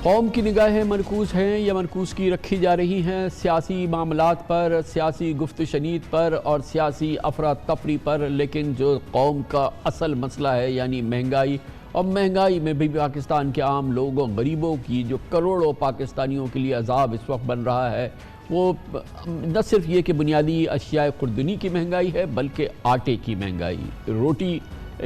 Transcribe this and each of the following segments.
قوم کی نگاہیں مرکوز ہیں یا مرکوز کی رکھی جا رہی ہیں سیاسی معاملات پر، سیاسی گفت و شنید پر اور سیاسی افراتفری پر، لیکن جو قوم کا اصل مسئلہ ہے یعنی مہنگائی، اور مہنگائی میں بھی پاکستان کے عام لوگوں غریبوں کی جو کروڑوں پاکستانیوں کے لیے عذاب اس وقت بن رہا ہے، وہ نہ صرف یہ کہ بنیادی اشیاء خوردنی کی مہنگائی ہے بلکہ آٹے کی مہنگائی، روٹی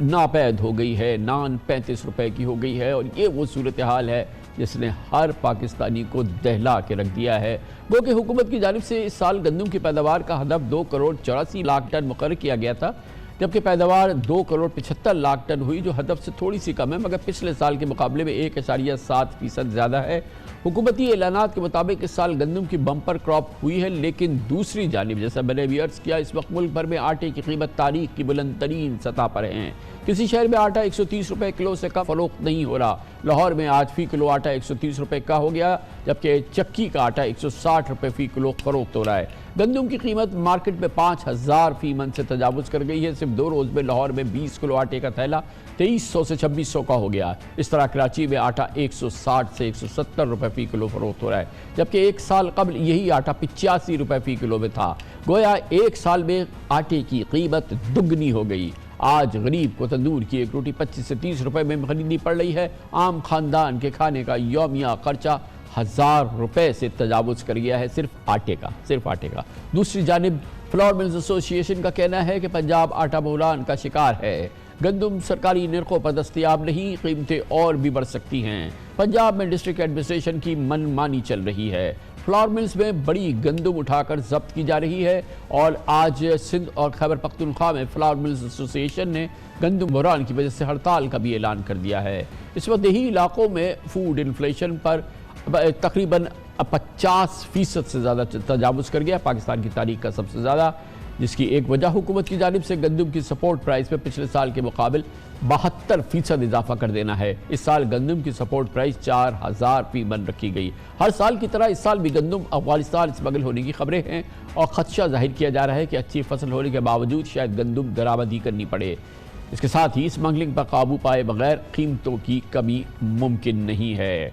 ناپید ہو گئی ہے، نان 35 روپے کی ہو گئی ہے، اور یہ وہ صورتحال ہے جس نے ہر پاکستانی کو دہلا کے رکھ دیا ہے۔ گو کہ حکومت کی جانب سے اس سال گندم کی پیداوار کا ہدف 2 کروڑ 84 لاکھ ٹن مقرر کیا گیا تھا، جبکہ پیداوار 2 کروڑ 75 لاکھ ٹن ہوئی، جو ہدف سے تھوڑی سی کم ہے مگر پچھلے سال کے مقابلے میں 1.7% زیادہ ہے۔ حکومتی اعلانات کے مطابق اس سال گندم کی بمپر کراپ ہوئی ہے، لیکن دوسری جانب جیسا میں نے بھی عرض کیا، اس وقت ملک بھر میں آٹے کی قیمت تاریخ کی بلند ترین سطح پر ہیں۔ کسی شہر میں آٹا 130 روپے کلو سے کم فروخت نہیں ہو رہا۔ لاہور میں آج فی کلو آٹا 130 روپے کا ہو گیا، جبکہ چکی کا آٹا 160 روپے فی کلو فروخت ہو رہا ہے۔ گندم کی قیمت مارکیٹ میں 5000 فی من سے تجاوز کر گئی ہے۔ صرف 2 روز میں لاہور میں 20 کلو آٹے کا تھیلا 2300 سے 2600 کا ہو گیا۔ اس طرح کراچی میں آٹا 160 سے 170 روپے فی کلو فروخت ہو رہا ہے، جبکہ ایک سال قبل یہی آٹا 85 روپے فی کلو میں تھا۔ گویا ایک سال میں آٹے کی قیمت دگنی ہو گئی۔ آج غریب کو تندور کی ایک روٹی 25 سے 30 روپے میں خریدنی پڑ رہی ہے۔ عام خاندان کے کھانے کا یومیہ خرچہ 1000 روپے سے تجاوز کر گیا ہے، صرف آٹے کا۔ دوسری جانب فلاور ملز ایسوسی ایشن کا کہنا ہے کہ پنجاب آٹا بحران کا شکار ہے۔ گندم سرکاری نرخوں پر دستیاب نہیں، قیمتیں اور بھی بڑھ سکتی ہیں۔ پنجاب میں ڈسٹرکٹ ایڈمنسٹریشن کی من مانی چل رہی ہے۔ فلاور ملز میں بڑی گندم اٹھا کر ضبط کی جا رہی ہے، اور آج سندھ اور خیبر پختونخوا میں فلاور ملز ایسوسی ایشن نے گندم بحران کی وجہ سے ہڑتال کا بھی اعلان کر دیا ہے۔ اس وقت دیہی علاقوں میں فوڈ انفلیشن پر تقریباً 50% سے زیادہ تجاوز کر گیا، پاکستان کی تاریخ کا سب سے زیادہ، جس کی ایک وجہ حکومت کی جانب سے گندم کی سپورٹ پرائس میں پچھلے سال کے مقابل 72% اضافہ کر دینا ہے۔ اس سال گندم کی سپورٹ پرائس 4000 فی من رکھی گئی۔ ہر سال کی طرح اس سال بھی گندم افغانستان اسمگل ہونے کی خبریں ہیں، اور خدشہ ظاہر کیا جا رہا ہے کہ اچھی فصل ہونے کے باوجود شاید گندم درآمدی کرنی پڑے۔ اس کے ساتھ ہی اسمگلنگ پر قابو پائے بغیر قیمتوں کی کمی ممکن نہیں ہے۔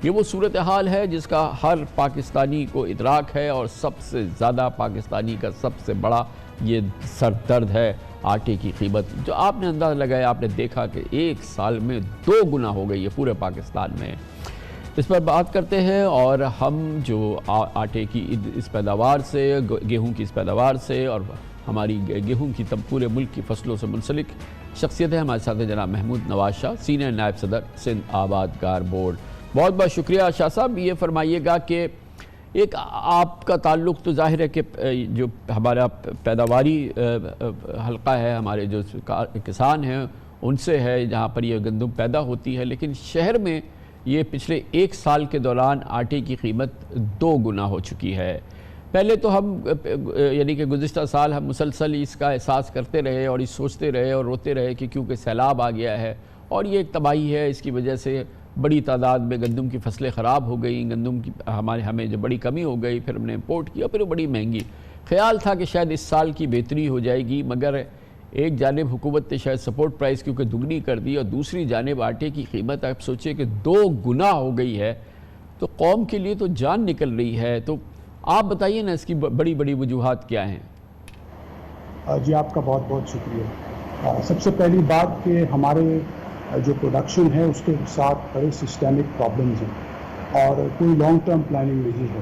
یہ وہ صورتحال ہے جس کا ہر پاکستانی کو ادراک ہے، اور سب سے زیادہ پاکستانی کا سب سے بڑا یہ سر درد ہے آٹے کی قیمت، جو آپ نے اندازہ لگایا، آپ نے دیکھا کہ ایک سال میں 2 گنا ہو گئی ہے پورے پاکستان میں۔ اس پر بات کرتے ہیں، اور ہم جو آٹے کی اس پیداوار سے، گیہوں کی اس پیداوار سے، اور ہماری گیہوں کی پورے ملک کی فصلوں سے منسلک شخصیت ہے، ہمارے ساتھ جناب محمود نواز شاہ، سینئر نائب صدر سندھ آبادکار بورڈ۔ بہت بہت شکریہ شاہ صاحب۔ یہ فرمائیے گا کہ ایک آپ کا تعلق تو ظاہر ہے کہ جو ہمارا پیداواری حلقہ ہے، ہمارے جو کسان ہیں ان سے ہے، جہاں پر یہ گندم پیدا ہوتی ہے، لیکن شہر میں یہ پچھلے ایک سال کے دوران آٹے کی قیمت 2 گنا ہو چکی ہے۔ پہلے تو ہم یعنی کہ گزشتہ سال ہم مسلسل اس کا احساس کرتے رہے، اور یہ سوچتے رہے اور روتے رہے کہ کیونکہ سیلاب آ گیا ہے، اور یہ ایک تباہی ہے، اس کی وجہ سے بڑی تعداد میں گندم کی فصلیں خراب ہو گئیں، گندم کی ہمیں جو بڑی کمی ہو گئی، پھر ہم نے امپورٹ کیا، پھر وہ بڑی مہنگی۔ خیال تھا کہ شاید اس سال کی بہتری ہو جائے گی، مگر ایک جانب حکومت نے شاید سپورٹ پرائس کیونکہ دگنی کر دی، اور دوسری جانب آٹے کی قیمت آپ سوچیں کہ 2 گنا ہو گئی ہے، تو قوم کے لیے تو جان نکل رہی ہے۔ تو آپ بتائیے نا اس کی بڑی بڑی وجوہات کیا ہیں؟ جی آپ کا بہت بہت شکریہ۔ سب سے پہلی بات کہ ہمارے جو پروڈکشن ہے اس کے ساتھ بڑے سسٹمک پرابلمز ہیں، اور کوئی لانگ ٹرم پلاننگ نہیں ہے۔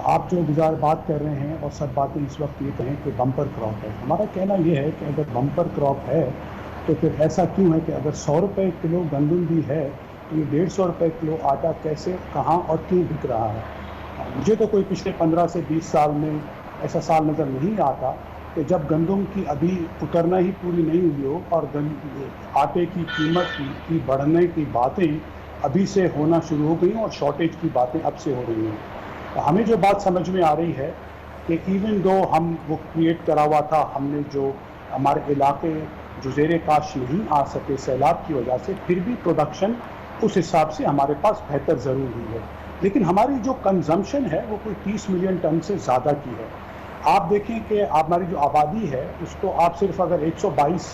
آپ جو بات کر رہے ہیں، اور سب باتیں اس وقت یہ کہیں کہ بمپر کراپ ہے، ہمارا کہنا یہ ہے کہ اگر بمپر کراپ ہے تو پھر ایسا کیوں ہے کہ اگر 100 روپے کلو گندم بھی ہے تو یہ 150 روپے کلو آٹا کیسے، کہاں اور کیوں بک رہا ہے؟ مجھے تو کوئی پچھلے 15 سے 20 سال میں ایسا سال نظر نہیں آتا کہ جب گندم کی ابھی اترنا ہی پوری نہیں ہوئی ہو، اور آٹے کی قیمت کی بڑھنے کی باتیں ابھی سے ہونا شروع ہو گئی ہیں، اور شارٹیج کی باتیں اب سے ہو رہی ہیں۔ ہمیں جو بات سمجھ میں آ رہی ہے کہ ایون دو ہم وہ کریٹ کرا ہوا تھا، ہم نے جو ہمارے علاقے جو زیر کاشت نہیں آ سکے سیلاب کی وجہ سے، پھر بھی پروڈکشن اس حساب سے ہمارے پاس بہتر ضرور ہوئی ہے، لیکن ہماری جو کنزمپشن ہے وہ کوئی 30 ملین ٹن سے زیادہ کی ہے۔ آپ دیکھیں کہ ہماری جو آبادی ہے اس کو آپ صرف اگر 122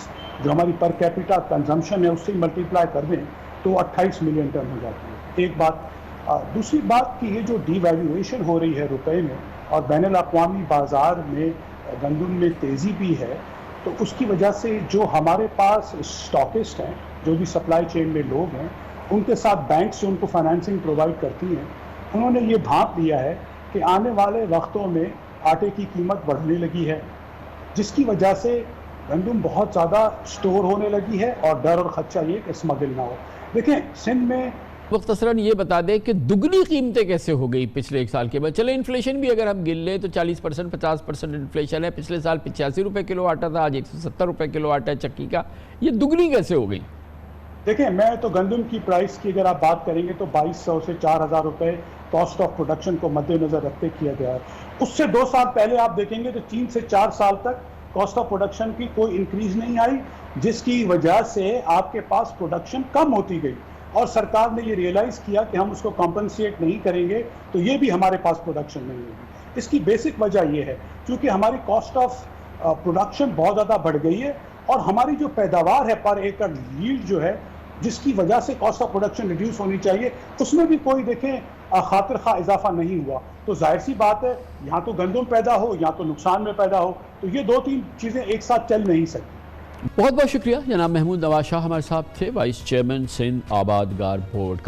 جو ہماری پر کیپیٹا کنزمپشن ہے اس سے ملٹیپلائی کر دیں تو 28 ملین ٹن ہو جاتی ہے۔ ایک بات دوسری بات کہ یہ جو ڈی ویلیویشن ہو رہی ہے روپے میں اور بین الاقوامی بازار میں گندم میں تیزی بھی ہے، تو اس کی وجہ سے جو ہمارے پاس اسٹاکسٹ ہیں، جو بھی سپلائی چین میں لوگ ہیں، ان کے ساتھ بینکس جو ان کو فائنینسنگ پرووائڈ کرتی ہیں، انہوں نے یہ بھانپ لیا ہے کہ آنے والے وقتوں میں آٹے کی قیمت بڑھنے لگی ہے، جس کی وجہ سے گندم بہت زیادہ سٹور ہونے لگی ہے، اور ڈر اور خدشہ یہ کہ اسمگل نہ ہو۔ دیکھیں سندھ میں مختصراً یہ بتا دیں کہ دگنی قیمتیں کیسے ہو گئی پچھلے ایک سال کے بعد؟ چلے انفلیشن بھی اگر ہم گن لیں تو 40% 50% انفلیشن ہے، پچھلے سال 85 روپے کلو آٹا تھا، آج 170 روپے کلو آٹا ہے چکی کا، یہ دگنی کیسے ہو گئی؟ دیکھیں میں تو گندم کی پرائس کی اگر آپ بات کریں گے تو 2200 سے 4000 روپے کاسٹ آف پروڈکشن کو مد نظر رکھتے کیا گیا ہے۔ اس سے 2 سال پہلے آپ دیکھیں گے تو 3 سے 4 سال تک کاسٹ آف پروڈکشن کی کوئی انکریز نہیں آئی، جس کی وجہ سے آپ کے پاس پروڈکشن کم ہوتی گئی، اور سرکار نے یہ ریئلائز کیا کہ ہم اس کو کمپنسیٹ نہیں کریں گے تو یہ بھی ہمارے پاس پروڈکشن نہیں ہوگی۔ اس کی بیسک وجہ یہ ہے کیونکہ ہماری کاسٹ آف پروڈکشن بہت زیادہ بڑھ گئی ہے، اور ہماری جو پیداوار ہے پر ایکڑ ییلڈ جو ہے، جس کی وجہ سے کاسٹ آف پروڈکشن ریڈیوس ہونی چاہیے، اس میں بھی کوئی دیکھیں خاطر خواہ اضافہ نہیں ہوا، تو ظاہر سی بات ہے یہاں تو گندم پیدا ہو یا تو نقصان میں پیدا ہو، تو یہ 2-3 چیزیں ایک ساتھ چل نہیں سکتی۔ بہت بہت شکریہ جناب محمود نواز شاہ ہمارے ساتھ تھے، وائس چیئرمین سندھ آبادگار بورڈ۔